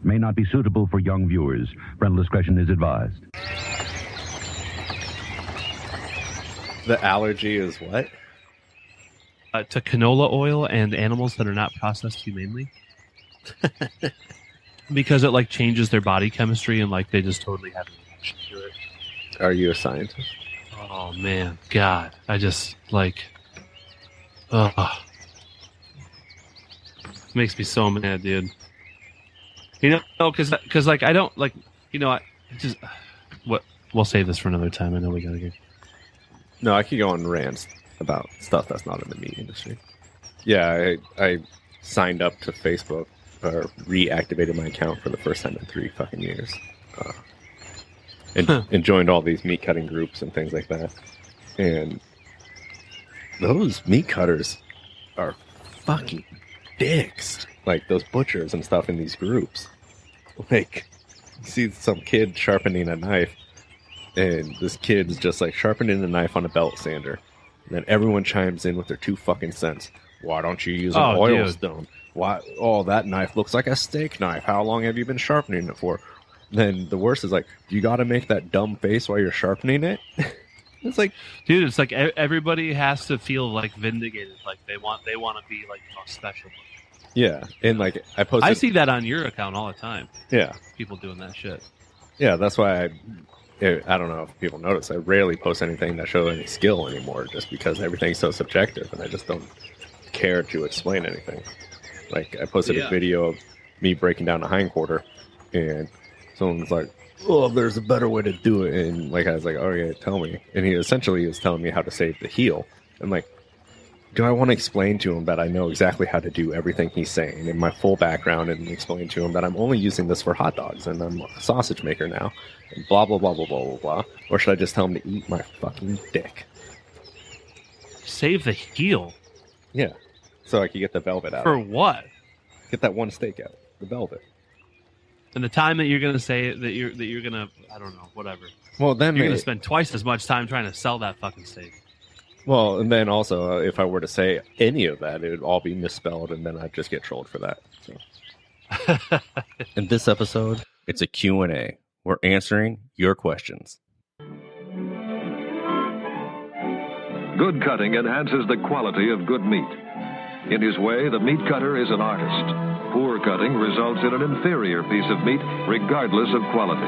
may not be suitable for young viewers. Parental discretion is advised. The allergy is what? To canola oil and animals that are not processed humanely. Because it like changes their body chemistry and like they just totally have a reaction to it. Are you a scientist? Oh man, God. I just like makes me so mad, dude. You know, because like I don't like, you know, I just what we'll save this for another time. I know we gotta go. No, I could go on rants about stuff that's not in the meat industry. Yeah, I signed up to Facebook or reactivated my account for the first time in 3 fucking years. And joined all these meat cutting groups and things like that. And those meat cutters are fucking dicks. Like those butchers and stuff in these groups. Like, you see some kid sharpening a knife, and this kid's just like sharpening a knife on a belt sander. And then everyone chimes in with their 2 fucking cents. Why don't you use an oil stone? Why? Oh, that knife looks like a steak knife. How long have you been sharpening it for? Then the worst is like, you got to make that dumb face while you're sharpening it. It's like, dude, it's like everybody has to feel like vindicated, like they want to be like the most special. Yeah, and like I see that on your account all the time. Yeah, people doing that shit. Yeah, that's why I don't know if people notice. I rarely post anything that shows any skill anymore, just because everything's so subjective, and I just don't care to explain anything. Like I posted a video of me breaking down a hindquarter, and someone's like, "Oh, there's a better way to do it," and like I was like, "Oh yeah, tell me." And he essentially was telling me how to save the heel. I'm like, do I want to explain to him that I know exactly how to do everything he's saying in my full background, and explain to him that I'm only using this for hot dogs and I'm a sausage maker now, and blah blah blah blah blah blah blah? Or should I just tell him to eat my fucking dick? Save the heel. Yeah, so I could get the velvet out. For what? Get that one steak out, the velvet. And the time that you're going to say that you're going to, I don't know, whatever. Well, then you're going to spend twice as much time trying to sell that fucking steak. Well, and then also, if I were to say any of that, it would all be misspelled, and then I'd just get trolled for that. So. In this episode, it's a Q&A. We're answering your questions. Good cutting enhances the quality of good meat. In his way, the meat cutter is an artist. Poor cutting results in an inferior piece of meat, regardless of quality.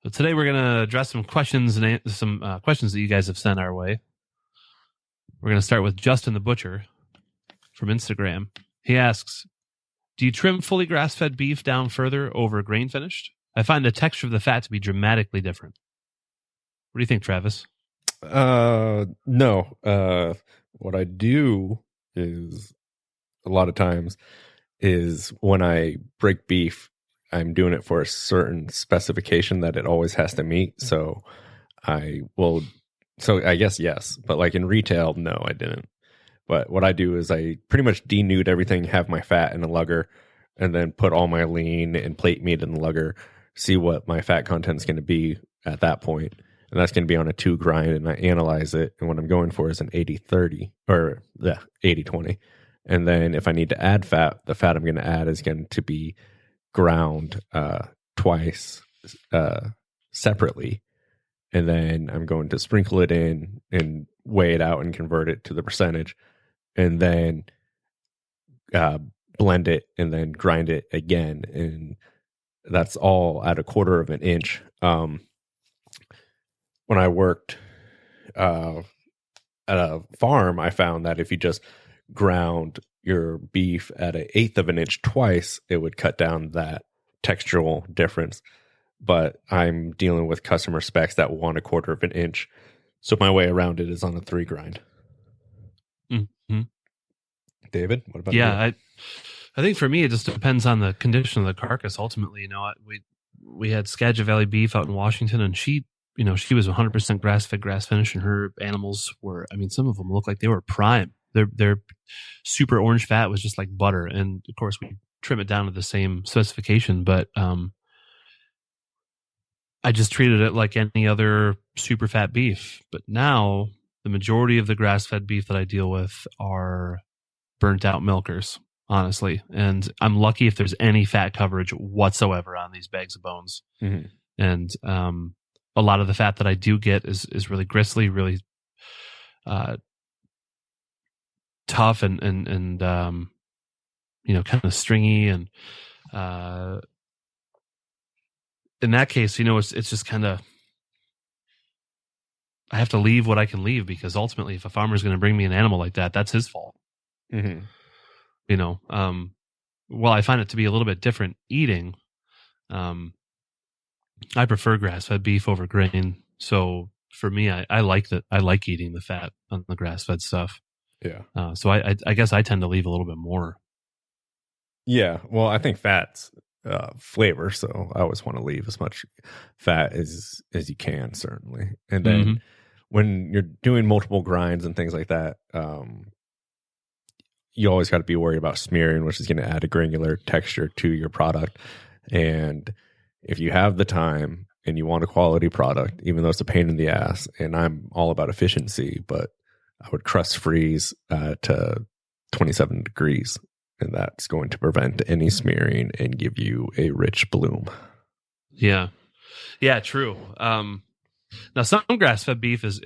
So today we're going to address some questions and some questions that you guys have sent our way. We're going to start with Justin the Butcher from Instagram. He asks, do you trim fully grass-fed beef down further over grain-finished? I find the texture of the fat to be dramatically different. What do you think, Travis? No. What I do is, a lot of times, is when I break beef, I'm doing it for a certain specification that it always has to meet. So I guess yes, but like in retail, no, I didn't. But what I do is I pretty much denude everything, have my fat in a lugger, and then put all my lean and plate meat in the lugger, see what my fat content is going to be at that point. And that's going to be on a 2 grind, and I analyze it. And what I'm going for is an 80-30 or 80-20. And then if I need to add fat, the fat I'm going to add is going to be ground twice separately. And then I'm going to sprinkle it in and weigh it out and convert it to the percentage. And then blend it and then grind it again. And that's all at 1/4 of an inch. When I worked at a farm, I found that if you just ground your beef at 1/8 of an inch twice, it would cut down that textural difference. But I'm dealing with customer specs that want 1/4 of an inch. So my way around it is on a 3 grind. Mm-hmm. David, what about you? I think for me, it just depends on the condition of the carcass. Ultimately, we had Skagit Valley beef out in Washington, and she was 100% grass-fed, grass-finished, and her animals were, some of them looked like they were prime. Their super orange fat was just like butter. And of course, we trim it down to the same specification, but I just treated it like any other super fat beef. But now the majority of the grass-fed beef that I deal with are burnt out milkers. honestly. And I'm lucky if there's any fat coverage whatsoever on these bags of bones. Mm-hmm. And a lot of the fat that I do get is really gristly, really tough, and kind of stringy. And in that case, it's just kind of, I have to leave what I can leave, because ultimately, if a farmer is going to bring me an animal like that, that's his fault. Mm-hmm. Well, I find it to be a little bit different eating. I prefer grass-fed beef over grain. So for me, I like that. I like eating the fat on the grass-fed stuff. Yeah. So I guess I tend to leave a little bit more. Yeah. Well, I think fat's flavor, so I always want to leave as much fat as you can, certainly. And then when you're doing multiple grinds and things like that, you always got to be worried about smearing, which is going to add a granular texture to your product. And if you have the time and you want a quality product, even though it's a pain in the ass, and I'm all about efficiency, but I would crust freeze to 27 degrees, and that's going to prevent any smearing and give you a rich bloom. Yeah. Yeah, true. Now, some grass-fed beef is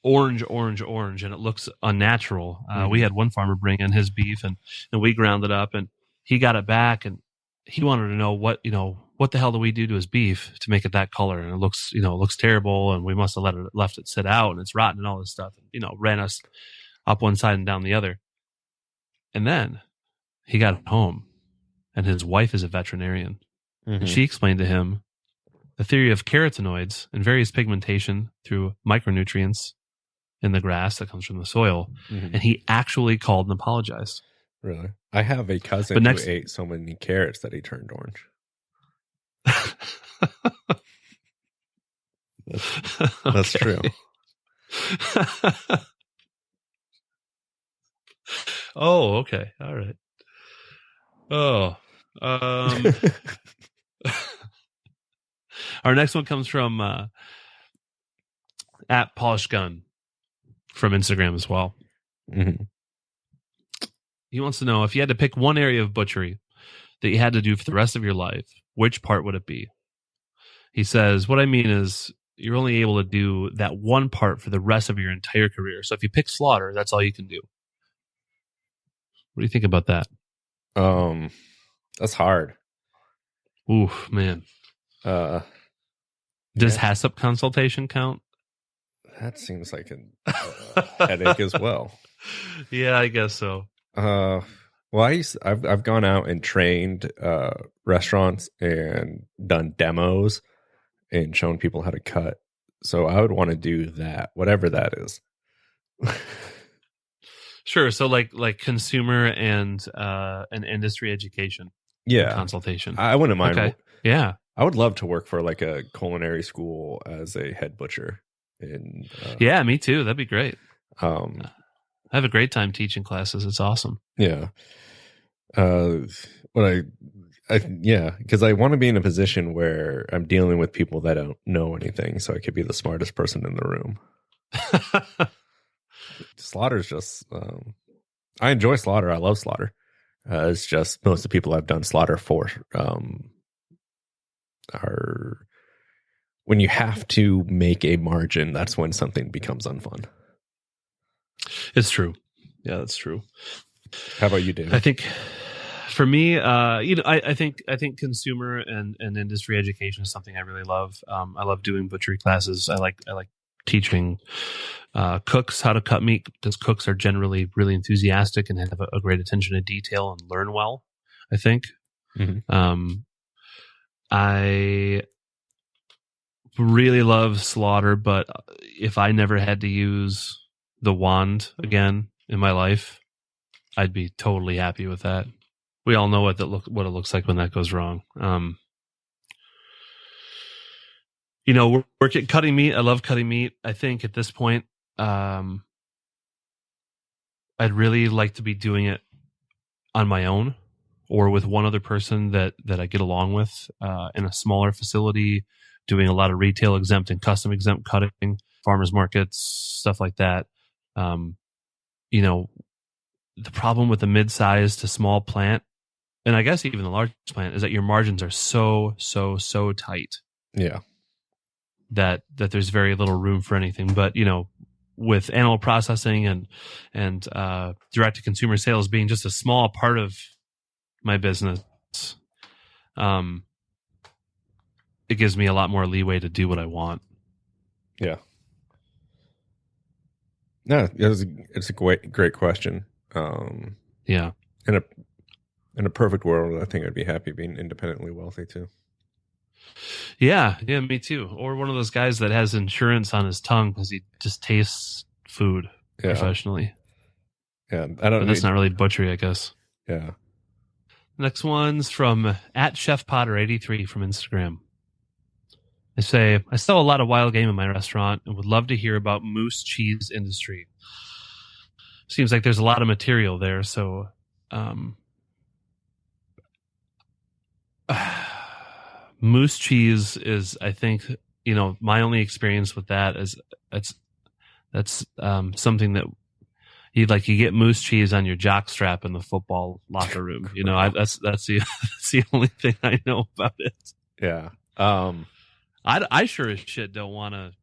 orange, and it looks unnatural. We had one farmer bring in his beef, and we ground it up, and he got it back, and he wanted to know what the hell do we do to his beef to make it that color? And it looks terrible, and we must have left it sit out, and it's rotten and all this stuff. Ran us up one side and down the other. And then he got home, and his wife is a veterinarian. And she explained to him the theory of carotenoids and various pigmentation through micronutrients in the grass that comes from the soil. And he actually called and apologized. Really? I have a cousin who ate so many carrots that he turned orange. That's true. Oh, okay. All right. Oh. Our next one comes from at Polish Gun from Instagram as well. He wants to know, if you had to pick one area of butchery that you had to do for the rest of your life, which part would it be? He says, what I mean is, you're only able to do that one part for the rest of your entire career. So if you pick slaughter, that's all you can do. What do you think about that? That's hard. Oof, man. Does HACCP consultation count? That seems like a headache as well. Yeah, I guess so. Well, I've gone out and trained restaurants and done demos and shown people how to cut. So I would want to do that, whatever that is. Sure. So like consumer and industry education. Yeah. Consultation. I wouldn't mind. Okay. Yeah. I would love to work for like a culinary school as a head butcher. Yeah, me too. That'd be great. I have a great time teaching classes. It's awesome. Yeah. Because I want to be in a position where I'm dealing with people that don't know anything, so I could be the smartest person in the room. Slaughter's just, I enjoy slaughter. I love slaughter. It's just most of the people I've done slaughter for are, when you have to make a margin, that's when something becomes unfun. It's true. Yeah, that's true. How about you, David? I think for me, I think consumer and industry education is something I really love. I love doing butchery classes. I like teaching cooks how to cut meat, because cooks are generally really enthusiastic and have a great attention to detail and learn well, I think. I really love slaughter, but if I never had to use the wand again in my life, I'd be totally happy with that. We all know what it looks like when that goes wrong. We're cutting meat. I love cutting meat. I think at this point, I'd really like to be doing it on my own or with one other person that I get along with in a smaller facility, doing a lot of retail exempt and custom exempt cutting, farmers markets, stuff like that. the problem with the mid-sized to small plant, and I guess even the large plant, is that your margins are so tight. Yeah. That there's very little room for anything. But, with animal processing and direct to consumer sales being just a small part of my business, it gives me a lot more leeway to do what I want. Yeah. No, it's a great question. Yeah. In a perfect world, I think I'd be happy being independently wealthy too. Yeah, me too. Or one of those guys that has insurance on his tongue because he just tastes food professionally. Yeah, but that's not really butchery, I guess. Yeah. Next one's from @ChefPotter83 from Instagram. They say, I sell a lot of wild game in my restaurant and would love to hear about moose cheese industry. Seems like there's a lot of material there, so moose cheese is, I think, my only experience with that is that's something that you get moose cheese on your jock strap in the football locker room. That's the only thing I know about it. Yeah. I sure as shit don't want to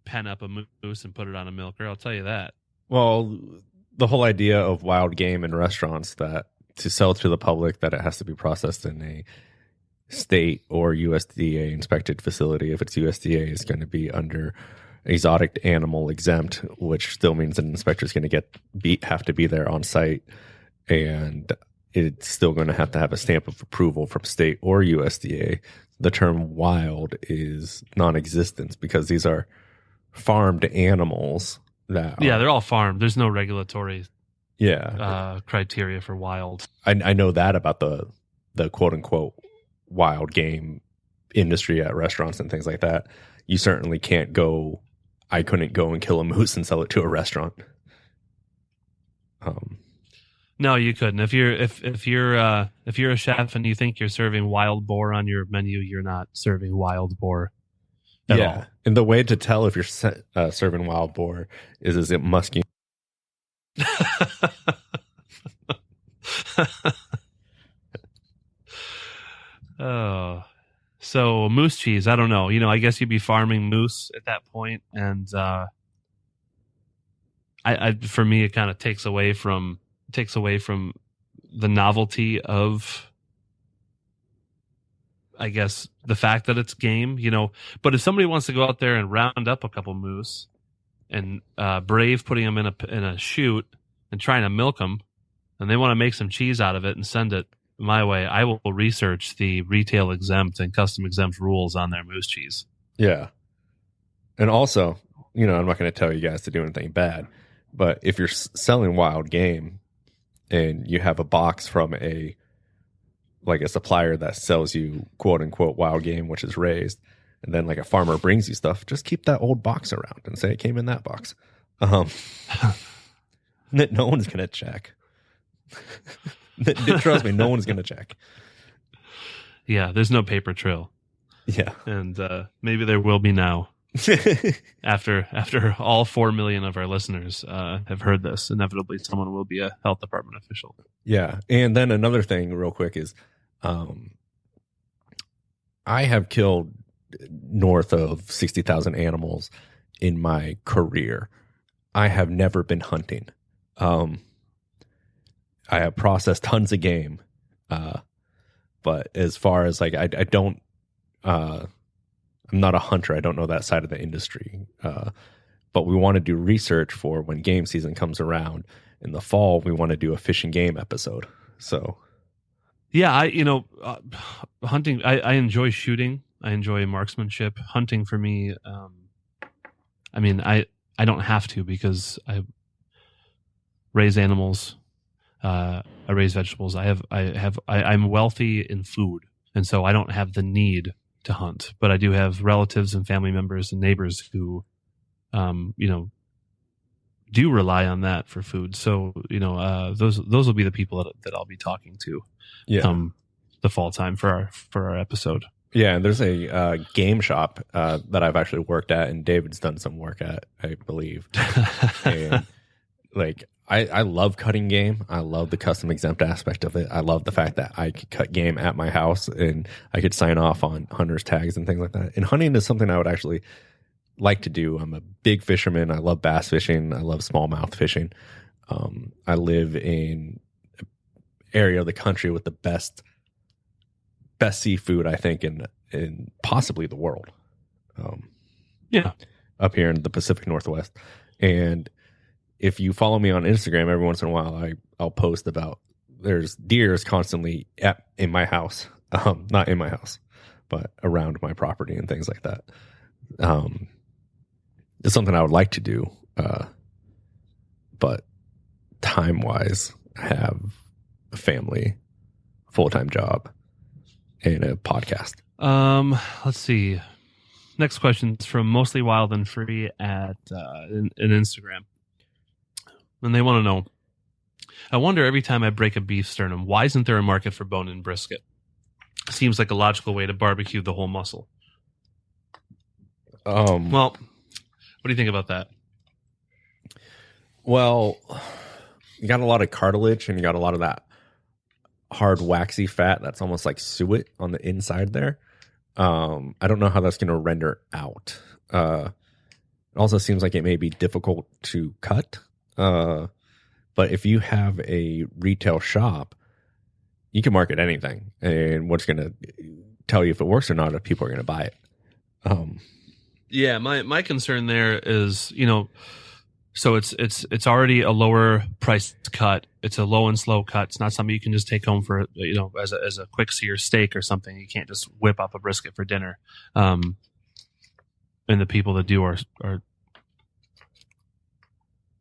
pen up a moose and put it on a milker. I'll tell you that. Well, the whole idea of wild game in restaurants, that to sell to the public, that it has to be processed in a state or USDA inspected facility. If it's USDA, it's going to be under exotic animal exempt, which still means an inspector is going to have to be there on site, and it's still going to have a stamp of approval from state or USDA. The term wild is non-existent because these are farmed animals. They're all farmed. There's no regulatory criteria for wild. I know that about the quote unquote wild game industry at restaurants and things like that. You certainly can't go. I couldn't go and kill a moose and sell it to a restaurant. No, you couldn't. If you're a chef and you think you're serving wild boar on your menu, you're not serving wild boar at all. And the way to tell if you're serving wild boar is it musky. Oh, so moose cheese. I don't know. I guess you'd be farming moose at that point, and for me, it kind of takes away from the novelty of, I guess, the fact that it's game. But if somebody wants to go out there and round up a couple moose and brave putting them in a chute and trying to milk them, and they want to make some cheese out of it and send it my way, I will research the retail exempt and custom exempt rules on their moose cheese. Yeah. And also, I'm not going to tell you guys to do anything bad, but if you're selling wild game and you have a box from a supplier that sells you quote unquote wild game, which is raised, and then a farmer brings you stuff, just keep that old box around and say it came in that box. No one's going to check. Trust me, no one's going to check. Yeah, there's no paper trail. Yeah. And maybe there will be now. After all 4 million of our listeners have heard this, inevitably someone will be a health department official. Yeah. And then another thing real quick is I have killed north of 60,000 animals in my career. I have never been hunting. I have processed tons of game, but as far as I don't, I'm not a hunter. I don't know that side of the industry, but we want to do research for when game season comes around in the fall. We want to do a fish and game episode. So, yeah, hunting. I enjoy shooting. I enjoy marksmanship. Hunting for me, I don't have to because I raise animals. I raise vegetables. I'm wealthy in food, and so I don't have the need to hunt. But I do have relatives and family members and neighbors who, do rely on that for food. So those will be the people that I'll be talking to. Yeah. The fall time for our episode. Yeah, and there's a game shop that I've actually worked at, and David's done some work at, I believe. And I love cutting game. I love the custom exempt aspect of it. I love the fact that I could cut game at my house and I could sign off on hunters tags and things like that. And hunting is something I would actually like to do. I'm a big fisherman. I love bass fishing. I love smallmouth fishing. I live in an area of the country with the best seafood, I think, in possibly the world. Up here in the Pacific Northwest. And if you follow me on Instagram, every once in a while, I'll post about there's deers constantly in my house, not in my house, but around my property and things like that. It's something I would like to do, but time wise, I have a family, full-time job, and a podcast. Let's see. Next question is from Mostly Wild and Free at in Instagram. And they want to know, I wonder every time I break a beef sternum, why isn't there a market for bone-in brisket? Seems like a logical way to barbecue the whole muscle. Well, what do you think about that? Well, you got a lot of cartilage and you got a lot of that hard, waxy fat that's almost like suet on the inside there. I don't know how that's going to render out. It also seems like it may be difficult to cut. But if you have a retail shop, you can market anything, and what's going to tell you if it works or not if people are going to buy it. Yeah, my concern there is, so it's already a lower priced cut. It's a low and slow cut. It's not something you can just take home for, as a quick sear steak or something. You can't just whip up a brisket for dinner. And the people that do are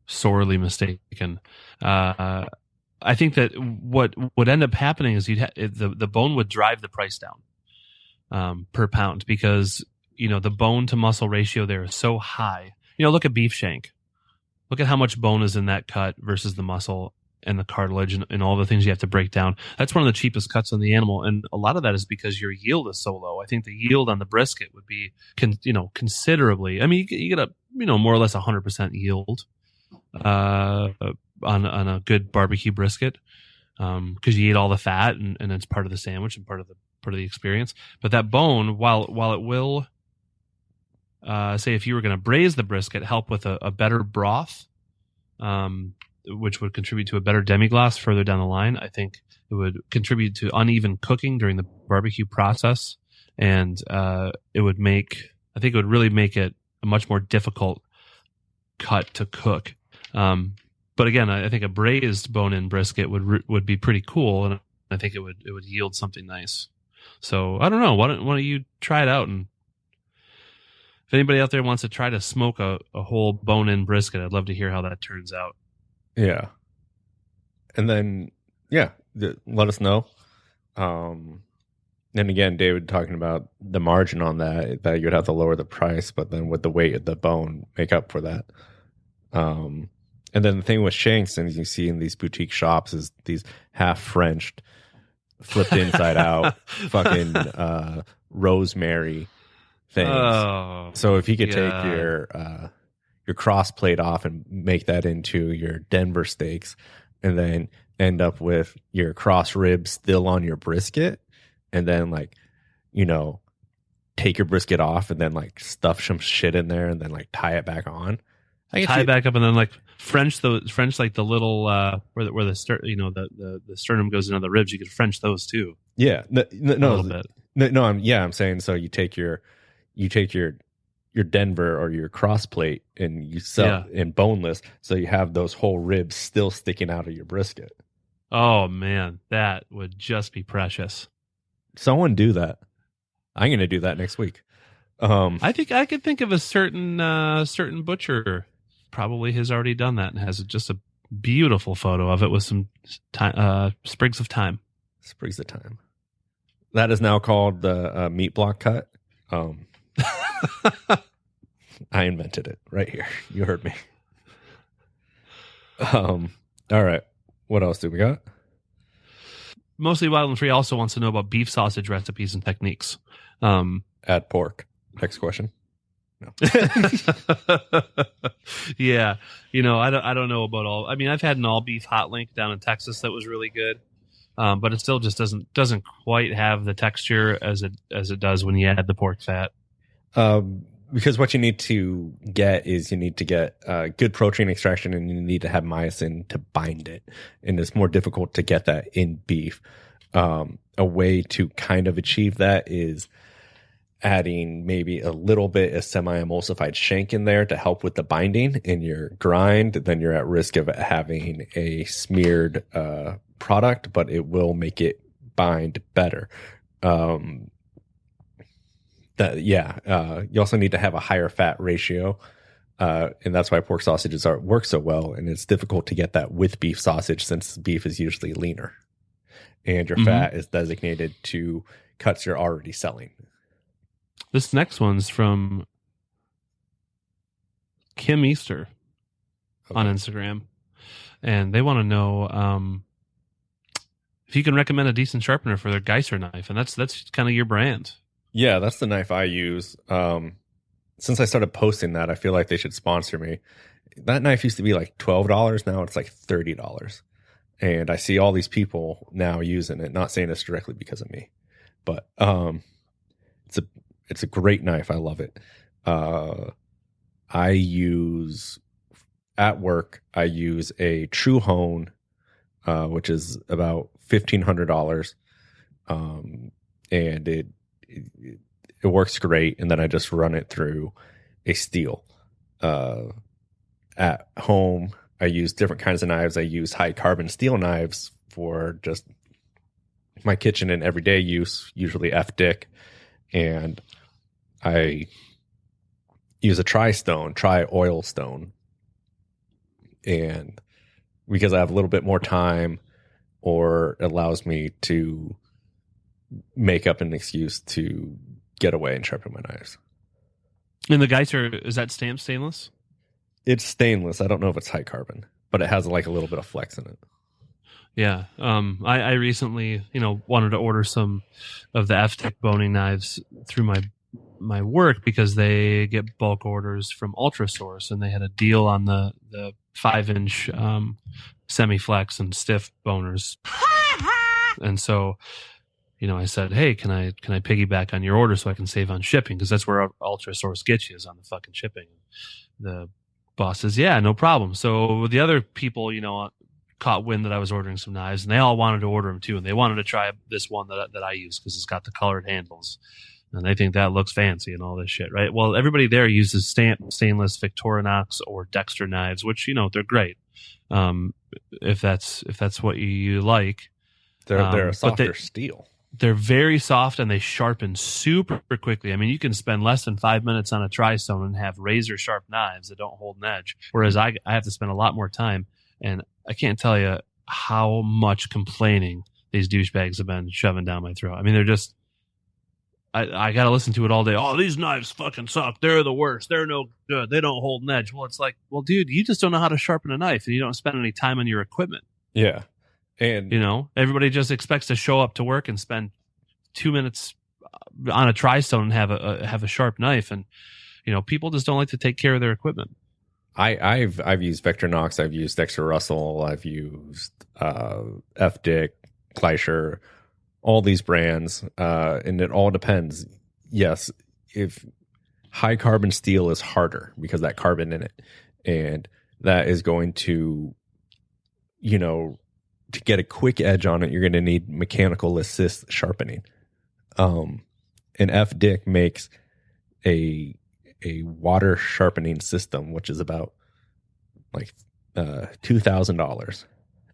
sorely mistaken. I think that what would end up happening is the bone would drive the price down per pound, because the bone to muscle ratio there is so high. Look at beef shank. Look at how much bone is in that cut versus the muscle and the cartilage and all the things you have to break down. That's one of the cheapest cuts on the animal, and a lot of that is because your yield is so low. I think the yield on the brisket would be considerably. I mean, you get a more or less 100% yield on a good barbecue brisket, because you eat all the fat and it's part of the sandwich and part of the experience. But that bone, while it will, say if you were going to braise the brisket, help with a better broth, which would contribute to a better demi-glace further down the line, I think it would contribute to uneven cooking during the barbecue process, and it would really make it a much more difficult cut to cook. But again, I think a braised bone-in brisket would be pretty cool, and I think it would yield something nice. So I don't know. Why don't you try it out? And if anybody out there wants to try to smoke a whole bone-in brisket, I'd love to hear how that turns out. Yeah, and then let us know. And again, David talking about the margin on that you'd have to lower the price, but then with the weight of the bone, make up for that. And then the thing with shanks, and you see in these boutique shops, is these half Frenched, flipped inside out, fucking rosemary things. Oh, so if you could take your cross plate off and make that into your Denver steaks, and then end up with your cross ribs still on your brisket, and then take your brisket off and then stuff some shit in there and then tie it back on. Tie it back up and then French like the little where the sternum goes into the ribs. You could French those too. Yeah, a little bit. I'm saying, so you take your Denver or your cross plate and you sell in boneless, so you have those whole ribs still sticking out of your brisket. Oh man, that would just be precious. Someone do that. I'm going to do that next week. I think I could think of a certain butcher. Probably has already done that and has just a beautiful photo of it with some sprigs of thyme. Sprigs of thyme. That is now called the meat block cut. I invented it right here. You heard me. All right. What else do we got? Mostly Wild and Free also wants to know about beef sausage recipes and techniques. Add pork. Next question. No. Yeah, I don't know about all. I mean, I've had an all beef hot link down in Texas that was really good, but it still just doesn't quite have the texture as it does when you add the pork fat. Because what you need to get is good protein extraction, and you need to have myosin to bind it, and it's more difficult to get that in beef. A way to kind of achieve that is adding maybe a little bit of semi-emulsified shank in there to help with the binding in your grind. Then you're at risk of having a smeared product, but it will make it bind better. You also need to have a higher fat ratio, and that's why pork sausages work so well. And it's difficult to get that with beef sausage since beef is usually leaner, and your fat is designated to cuts you're already selling. This next one's from Kim Easter on Instagram, and they want to know if you can recommend a decent sharpener for their Geyser knife, and that's kind of your brand. Yeah, that's the knife I use. Since I started posting that, I feel like they should sponsor me. That knife used to be like $12. Now it's like $30. And I see all these people now using it. Not saying it's directly because of me, but it's a great knife. I love it. At work, I use a True Hone, which is about $1,500. And it works great. And then I just run it through a steel. At home, I use different kinds of knives. I use high carbon steel knives for just my kitchen and everyday use, usually F-Dick. And I use a tri-oil stone. And because I have a little bit more time, or it allows me to make up an excuse to get away and sharpen my knives. And the Geyser, is that stainless? It's stainless. I don't know if it's high carbon, but it has like a little bit of flex in it. Yeah. I recently, wanted to order some of the F-Tech boning knives through my work because they get bulk orders from Ultrasource, and they had a deal on the 5-inch semi-flex and stiff boners. And so, I said, hey, can I piggyback on your order so I can save on shipping? Because that's where Ultrasource gets you, is on the fucking shipping. The boss says, yeah, no problem. So the other people, caught wind that I was ordering some knives, and they all wanted to order them too. And they wanted to try this one that I use because it's got the colored handles. And they think that looks fancy and all this shit, right? Well, everybody there uses stainless Victorinox or Dexter knives, which, they're great. If that's what you like. They're a softer steel. They're very soft, and they sharpen super quickly. I mean, you can spend less than 5 minutes on a tri-stone and have razor sharp knives that don't hold an edge. Whereas I have to spend a lot more time, and I can't tell you how much complaining these douchebags have been shoving down my throat. I mean, they're just, I got to listen to it all day. Oh, these knives fucking suck. They're the worst. They're no good. They don't hold an edge. Well, it's like, well, dude, you just don't know how to sharpen a knife, and you don't spend any time on your equipment. Yeah. And everybody just expects to show up to work and spend 2 minutes on a tri-stone and have a sharp knife, and people just don't like to take care of their equipment. I've used Victorinox, I've used Dexter Russell, I've used F-Dick, Fleischer, all these brands, and it all depends. Yes, if high carbon steel is harder because that carbon in it, and that is going to, to get a quick edge on it, you're going to need mechanical assist sharpening. And F-Dick makes a water sharpening system, which is about like $2,000,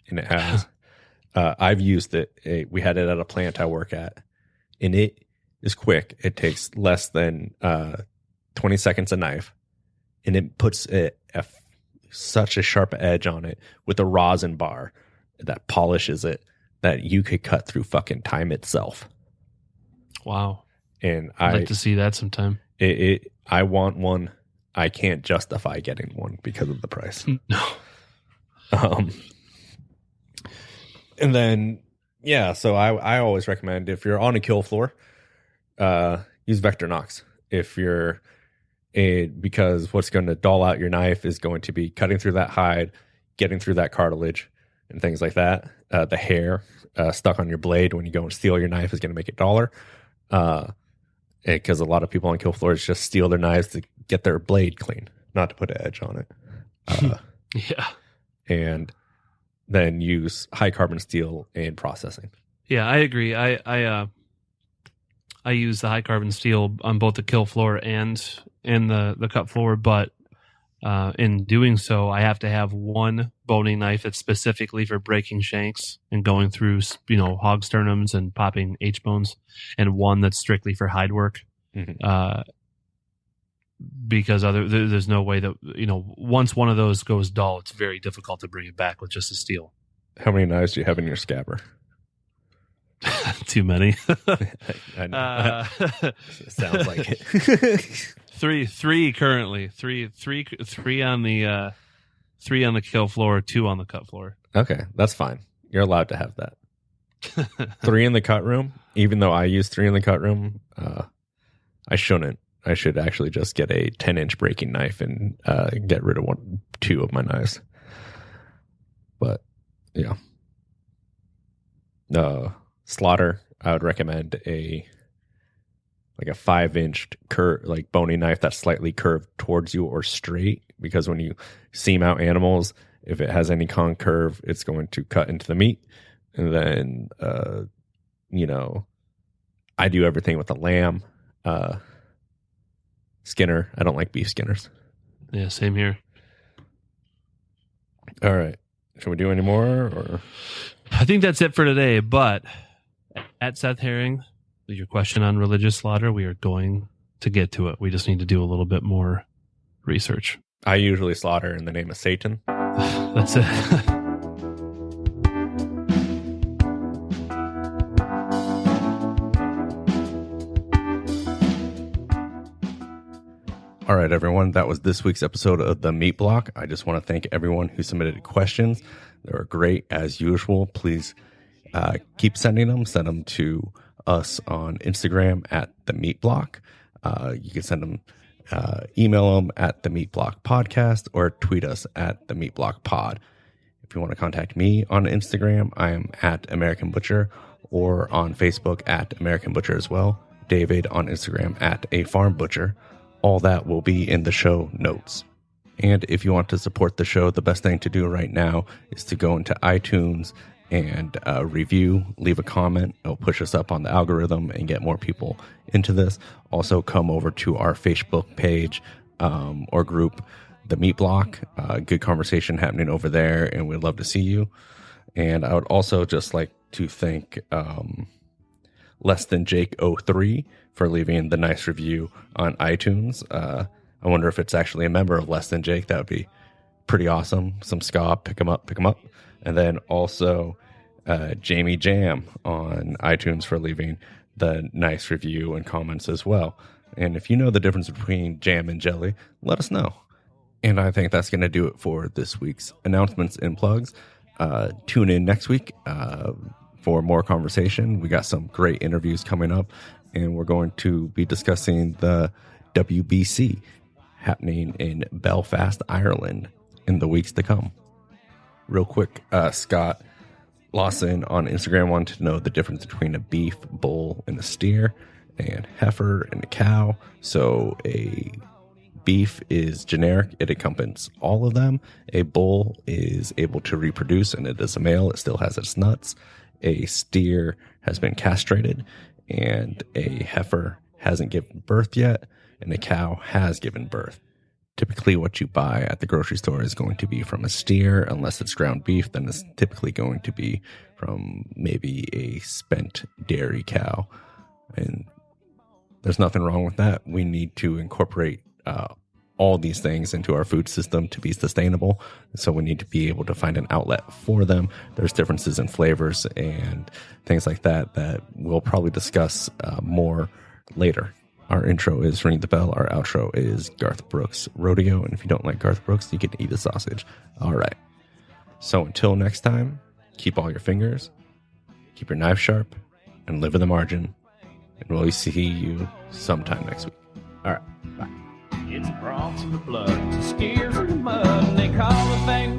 and it has. I've used it. We had it at a plant I work at, and it is quick. It takes less than 20 seconds a knife, and it puts such a sharp edge on it with a rosin bar that polishes it that you could cut through fucking time itself. Wow. And I'd like to see that sometime. I want one. I can't justify getting one because of the price. No. And then, yeah, so I always recommend, if you're on a kill floor, use Victorinox. If you're because what's going to dull out your knife is going to be cutting through that hide, getting through that cartilage, and things like that. The hair stuck on your blade when you go and steal your knife is going to make it duller. Because a lot of people on kill floors just steal their knives to get their blade clean, not to put an edge on it. Yeah. And then use high carbon steel in processing. Yeah, I agree. I use the high carbon steel on both the kill floor and the cut floor, but in doing so, I have to have one boning knife that's specifically for breaking shanks and going through, hog sternums and popping H bones, and one that's strictly for hide work. Mm-hmm. Because there's no way that, once one of those goes dull, it's very difficult to bring it back with just a steel. How many knives do you have in your scabber? Too many. I know. Sounds like it. Three currently. Three on the kill floor, 2 on the cut floor. Okay, that's fine. You're allowed to have that. 3 in the cut room. Even though I use 3 in the cut room, I shouldn't. I should actually just get a 10-inch breaking knife and get rid of 2 of my knives. But yeah, slaughter. I would recommend a 5-inch boning knife that's slightly curved towards you or straight, because when you seam out animals, if it has any concurve, it's going to cut into the meat. And then, I do everything with a lamb skinner. I don't like beef skinners. Yeah, same here. All right. Should we do any more? Or I think that's it for today. But at Seth Herring, your question on religious slaughter, we are going to get to it. We just need to do a little bit more research. I usually slaughter in the name of Satan. That's it. All right, everyone. That was this week's episode of The Meat Block. I just want to thank everyone who submitted questions. They were great as usual. Please keep sending them. Send them to us on Instagram at The Meat Block. You can send them, email them at themeatblockpodcast, or tweet us at themeatblockpod. If you want to contact me on Instagram, I am at American Butcher, or on Facebook at American Butcher as well. David on Instagram at A Farm Butcher. All that will be in the show notes. And if you want to support the show, the best thing to do right now is to go into iTunes and review, leave a comment. It'll push us up on the algorithm and get more people into this. Also, come over to our Facebook page or group, The Meat Block. Good conversation happening over there, and we'd love to see you. And I would also just like to thank Less Than Jake 03 for leaving the nice review on iTunes. I wonder if it's actually a member of Less Than Jake. That would be pretty awesome. Some ska, pick them up. And then also Jamie Jam on iTunes for leaving the nice review and comments as well. And if you know the difference between jam and jelly, let us know. And I think that's going to do it for this week's announcements and plugs. Tune in next week for more conversation. We got some great interviews coming up, and we're going to be discussing the WBC happening in Belfast, Ireland in the weeks to come. Real quick, Scott Lawson on Instagram wanted to know the difference between a beef, bull, and a steer, and heifer and a cow. So a beef is generic. It encompasses all of them. A bull is able to reproduce, and it is a male. It still has its nuts. A steer has been castrated, and a heifer hasn't given birth yet, and a cow has given birth. Typically what you buy at the grocery store is going to be from a steer. Unless it's ground beef, then it's typically going to be from maybe a spent dairy cow. And there's nothing wrong with that. We need to incorporate all these things into our food system to be sustainable. So we need to be able to find an outlet for them. There's differences in flavors and things like that that we'll probably discuss more later. Our intro is Ring the Bell. Our outro is Garth Brooks' Rodeo. And if you don't like Garth Brooks, you can eat a sausage. All right. So until next time, keep all your fingers, keep your knife sharp, and live in the margin. And we'll see you sometime next week. All right. Bye. It's bronze in the blood, skiers in the mud, and they call the thing